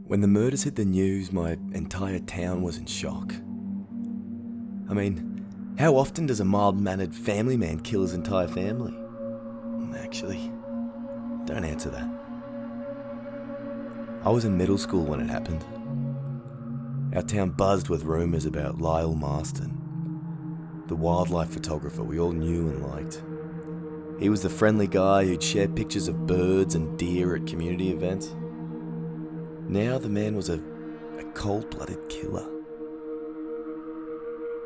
When the murders hit the news, my entire town was in shock. I mean, how often does a mild-mannered family man kill his entire family? Actually, don't answer that. I was in middle school when it happened. Our town buzzed with rumours about Lyle Marston, the wildlife photographer we all knew and liked. He was the friendly guy who'd share pictures of birds and deer at community events. Now the man was a cold-blooded killer.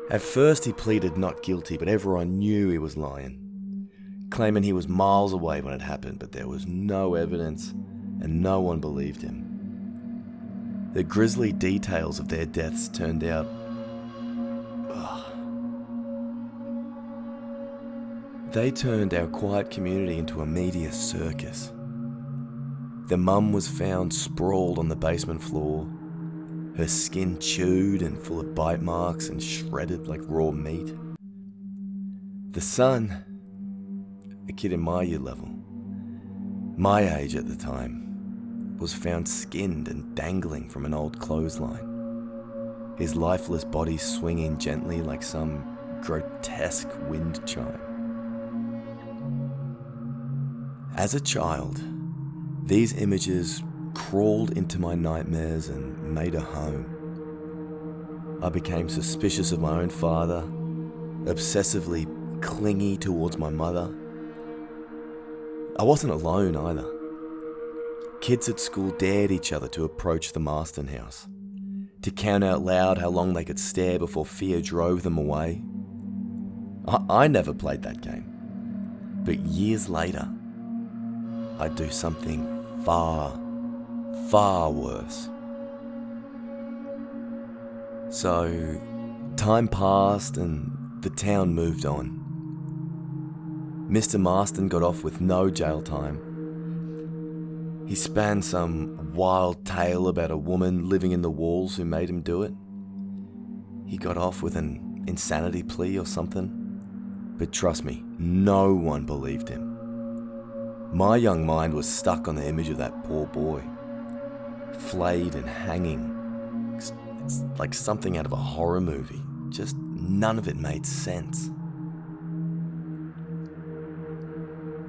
At first he pleaded not guilty, but everyone knew he was lying, claiming he was miles away when it happened, but there was no evidence and no one believed him. The grisly details of their deaths turned out... They turned our quiet community into a media circus. The mum was found sprawled on the basement floor, her skin chewed and full of bite marks and shredded like raw meat. The son, a kid in my year level, my age at the time, was found skinned and dangling from an old clothesline, his lifeless body swinging gently like some grotesque wind chime. As a child, these images crawled into my nightmares and made a home. I became suspicious of my own father, obsessively clingy towards my mother. I wasn't alone either. Kids at school dared each other to approach the Marston house, to count out loud how long they could stare before fear drove them away. I never played that game, but years later, I'd do something far, far worse. So, time passed and the town moved on. Mr. Marston got off with no jail time. He spanned some wild tale about a woman living in the walls who made him do it. He got off with an insanity plea or something. But trust me, no one believed him. My young mind was stuck on the image of that poor boy, flayed and hanging. It's like something out of a horror movie. Just none of it made sense.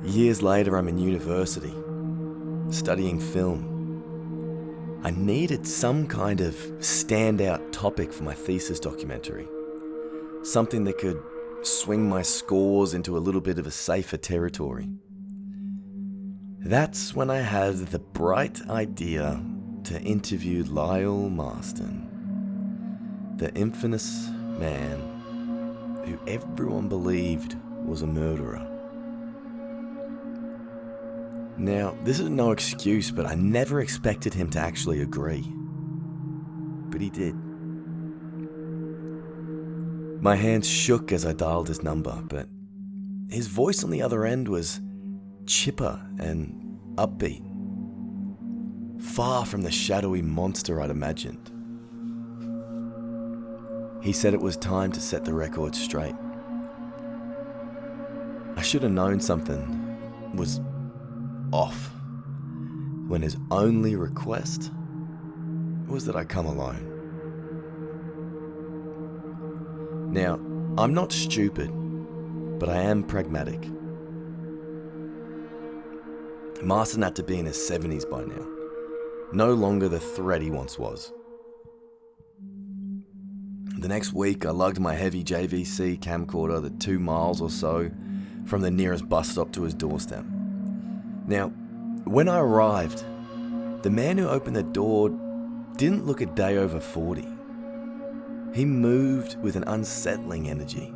Years later, I'm in university, studying film. I needed some kind of standout topic for my thesis documentary. Something that could swing my scores into a little bit of a safer territory. That's when I had the bright idea to interview Lyle Marston, the infamous man who everyone believed was a murderer. Now, this is no excuse, but I never expected him to actually agree. But he did. My hands shook as I dialed his number, but his voice on the other end was chipper and upbeat, far from the shadowy monster I'd imagined. He said it was time to set the record straight. I should have known something was off when his only request was that I come alone. Now, I'm not stupid, but I am pragmatic. Marston had to be in his 70s by now, no longer the threat he once was. The next week, I lugged my heavy JVC camcorder the 2 miles or so from the nearest bus stop to his doorstep. Now, when I arrived, the man who opened the door didn't look a day over 40. He moved with an unsettling energy,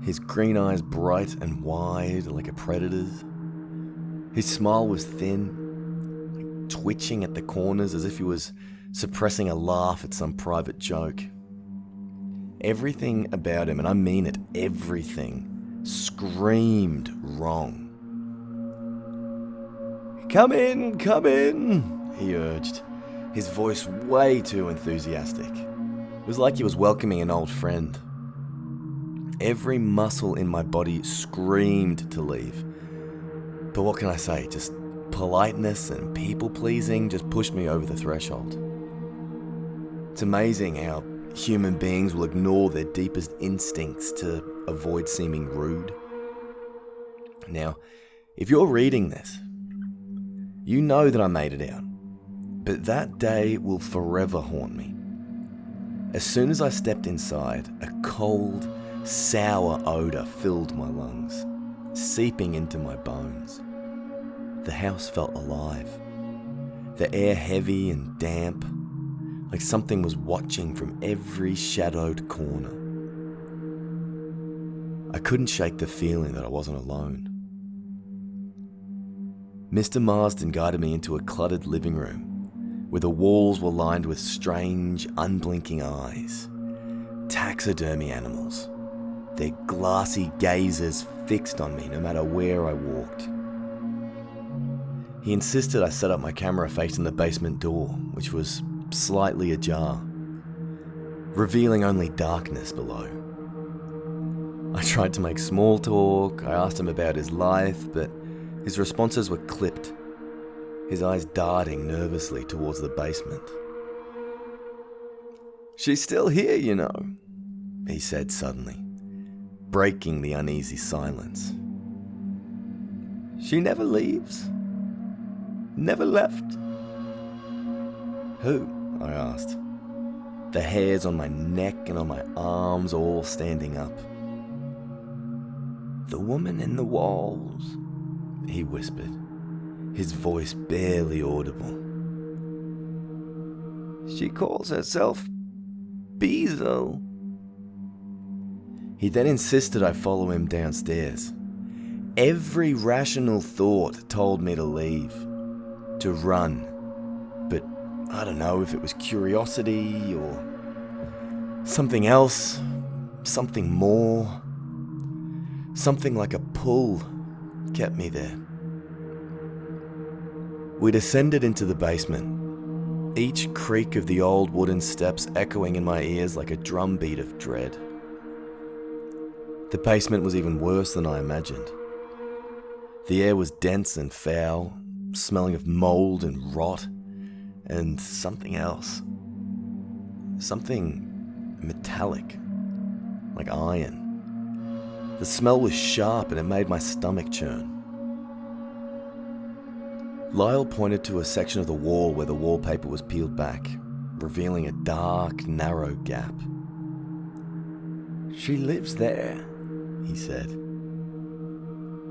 his green eyes bright and wide like a predator's. His smile was thin, twitching at the corners as if he was suppressing a laugh at some private joke. Everything about him, and I mean it, everything, screamed wrong. Come in, he urged, his voice way too enthusiastic. It was like he was welcoming an old friend. Every muscle in my body screamed to leave. But what can I say? Just politeness and people-pleasing just pushed me over the threshold. It's amazing how human beings will ignore their deepest instincts to avoid seeming rude. Now, if you're reading this, you know that I made it out, but that day will forever haunt me. As soon as I stepped inside, a cold, sour odor filled my lungs, seeping into my bones. The house felt alive, the air heavy and damp, like something was watching from every shadowed corner. I couldn't shake the feeling that I wasn't alone. Mr. Marsden guided me into a cluttered living room, where the walls were lined with strange, unblinking eyes, taxidermy animals, their glassy gazes fixed on me no matter where I walked. He insisted I set up my camera facing the basement door, which was slightly ajar, revealing only darkness below. I tried to make small talk. I asked him about his life, but his responses were clipped, his eyes darting nervously towards the basement. "She's still here, you know," he said suddenly, breaking the uneasy silence. "She never leaves. Never left." "Who?" I asked, the hairs on my neck and on my arms all standing up. "The woman in the walls," he whispered, his voice barely audible. "She calls herself Beazle." He then insisted I follow him downstairs. Every rational thought told me to leave, to run, but I don't know if it was curiosity or something else, something more. Something like a pull kept me there. We descended into the basement, each creak of the old wooden steps echoing in my ears like a drumbeat of dread. The basement was even worse than I imagined. The air was dense and foul, smelling of mold and rot, and something else. Something metallic, like iron. The smell was sharp and it made my stomach churn. Lyle pointed to a section of the wall where the wallpaper was peeled back, revealing a dark, narrow gap. "She lives there," he said,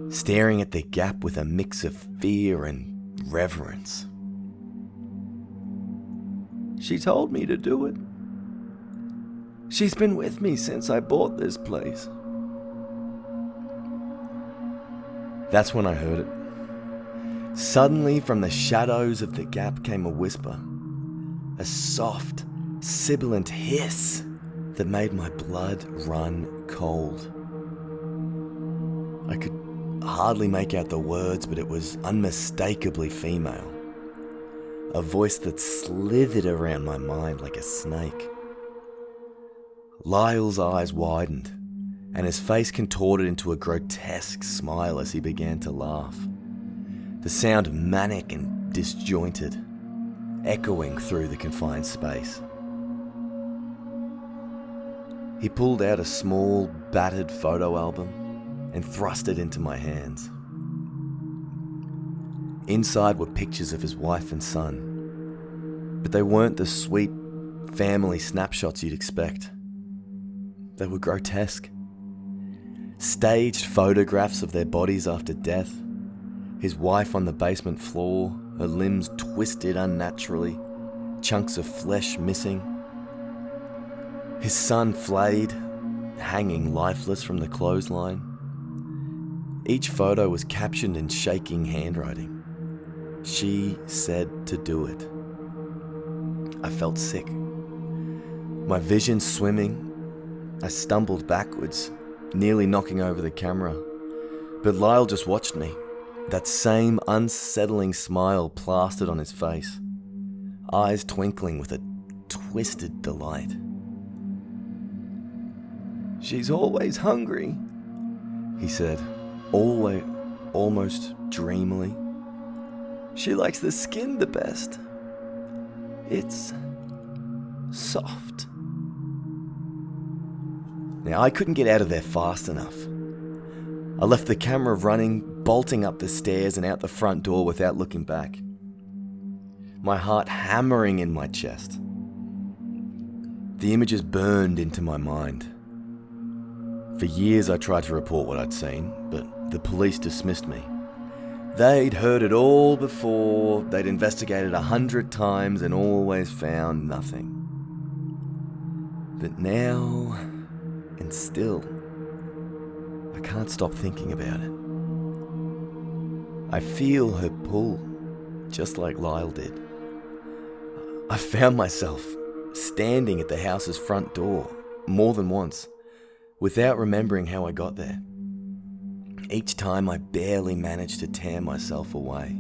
staring at the gap with a mix of fear and reverence. "She told me to do it. She's been with me since I bought this place." That's when I heard it. Suddenly, from the shadows of the gap came a whisper, a soft, sibilant hiss that made my blood run cold. I could hardly make out the words, but it was unmistakably female. A voice that slithered around my mind like a snake. Lyle's eyes widened, and his face contorted into a grotesque smile as he began to laugh. The sound manic and disjointed, echoing through the confined space. He pulled out a small, battered photo album and thrust it into my hands. Inside were pictures of his wife and son, but they weren't the sweet family snapshots you'd expect. They were grotesque. Staged photographs of their bodies after death, his wife on the basement floor, her limbs twisted unnaturally, chunks of flesh missing. His son flayed, hanging lifeless from the clothesline. Each photo was captioned in shaking handwriting. "She said to do it." I felt sick. My vision swimming. I stumbled backwards, nearly knocking over the camera. But Lyle just watched me, that same unsettling smile plastered on his face, eyes twinkling with a twisted delight. "She's always hungry," he said, almost dreamily. She likes the skin the best. It's soft. Now, I couldn't get out of there fast enough. I left the camera running, bolting up the stairs and out the front door without looking back. My heart hammering in my chest. The images burned into my mind. For years I tried to report what I'd seen, but the police dismissed me. They'd heard it all before, they'd investigated 100 times and always found nothing. But now, and still, I can't stop thinking about it. I feel her pull, just like Lyle did. I found myself standing at the house's front door more than once, without remembering how I got there. Each time I barely managed to tear myself away.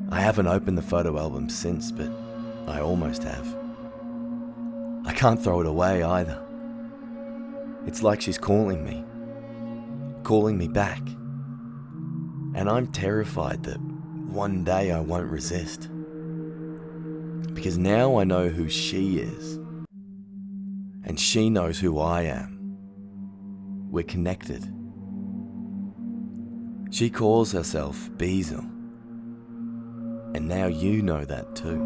I haven't opened the photo album since, but I almost have. I can't throw it away either. It's like she's calling me back. And I'm terrified that one day I won't resist. Because now I know who she is. And she knows who I am. We're connected. She calls herself Beazle. And now you know that too.